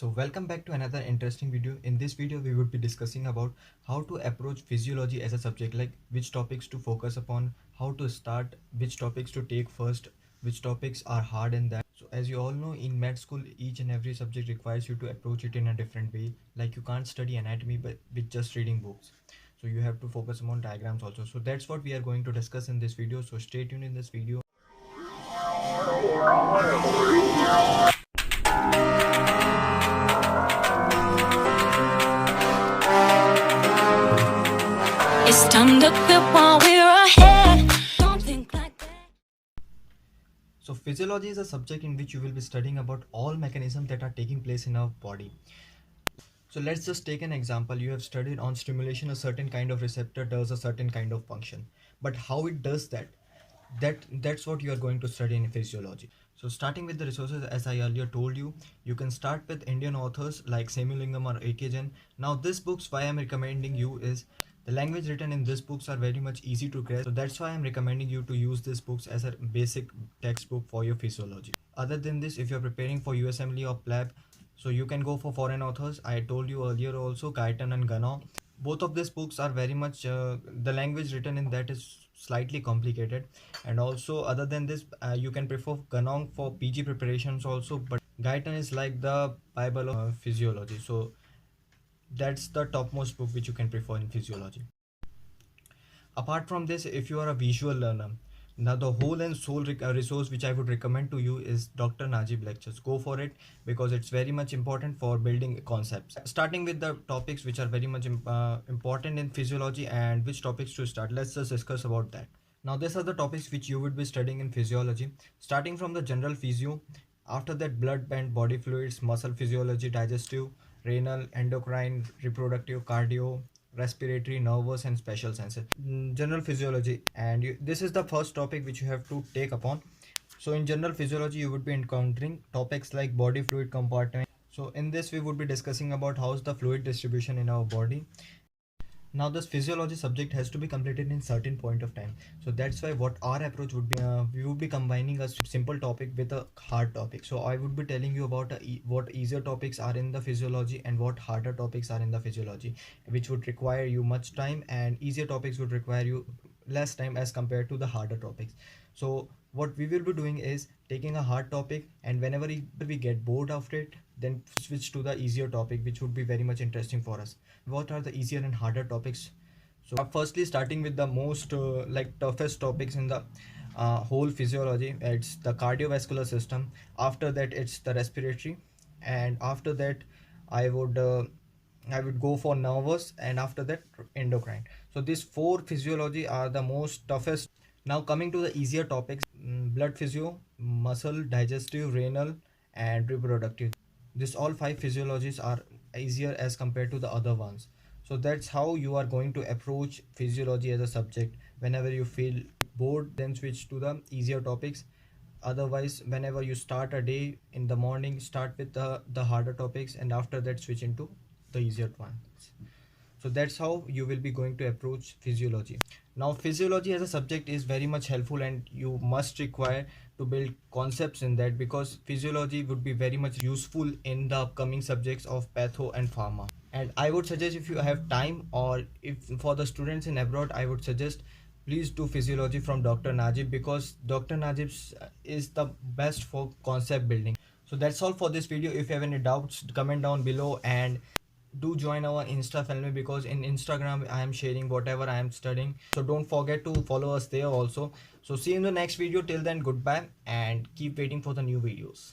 So welcome back to another interesting video. In this video we would be discussing about how to approach physiology as a subject, like which topics to focus upon, how to start, which topics to take first, which topics are hard in that. So as you all know, in med school each and every subject requires you to approach it in a different way. Like you can't study anatomy but with just reading books. So you have to focus on diagrams also. So that's what we are going to discuss in this video. So stay tuned in this video. It's time to quit while we're ahead. Don't think like that. So physiology is a subject in which you will be studying about all mechanisms that are taking place in our body. So let's just take an example. You have studied on stimulation, a certain kind of receptor does a certain kind of function. But how it does that's what you are going to study in physiology. So starting with the resources, as I earlier told you, you can start with Indian authors like Semulingam or A.K. Jain. Now this books, why I'm recommending you is the language written in these books are very much easy to grasp. So that's why I'm recommending you to use these books as a basic textbook for your physiology. Other than this, if you're preparing for USMLE or PLAB, so you can go for foreign authors. I told you earlier also, Guyton and Ganong. Both of these books are very much, the language written in that is slightly complicated. And also other than this, you can prefer Ganong for PG preparations also, but Guyton is like the Bible of physiology. So that's the topmost book which you can prefer in physiology. Apart from this, if you are a visual learner, now the whole and soul resource which I would recommend to you is Dr. Najib lectures. Go for it because it's very much important for building concepts. Starting with the topics which are very much important in physiology and which topics to start. Let's just discuss about that. Now these are the topics which you would be studying in physiology. Starting from the general physio, after that blood and body fluids, muscle physiology, digestive, renal, endocrine, reproductive, cardio, respiratory, nervous and special senses. General physiology, and this is the first topic which you have to take upon. So in general physiology you would be encountering topics like body fluid compartment. So in this we would be discussing about how's the fluid distribution in our body. Now this physiology subject has to be completed in certain point of time. So that's why what our approach would be, we would be combining a simple topic with a hard topic. So I would be telling you about what easier topics are in the physiology and what harder topics are in the physiology, which would require you much time, and easier topics would require you less time as compared to the harder topics. So what we will be doing is taking a hard topic, and whenever we get bored of it, then switch to the easier topic, which would be very much interesting for us. What are the easier and harder topics? So firstly, starting with the most like toughest topics in the whole physiology, it's the cardiovascular system. After that it's the respiratory, and after that i would uh, I would go for nervous, and after that endocrine. So these four physiology are the most toughest. Now coming to the easier topics, blood physio, muscle, digestive, renal and reproductive. This all five physiologies are easier as compared to the other ones. So that's how you are going to approach physiology as a subject. Whenever you feel bored, then switch to the easier topics. Otherwise, whenever you start a day in the morning, start with the harder topics, and after that switch into the easier ones. So that's how you will be going to approach physiology. Now physiology as a subject is very much helpful, and you must require to build concepts in that, because physiology would be very much useful in the upcoming subjects of patho and pharma. And I would suggest, if you have time, or if for the students in abroad, I would suggest please do physiology from Dr. Najib, because Dr. Najib is the best for concept building. So that's all for this video. If you have any doubts, comment down below, and do join our Insta family, because in Instagram I am sharing whatever I am studying. So don't forget to follow us there also. So see you in the next video. Till then, goodbye, and keep waiting for the new videos.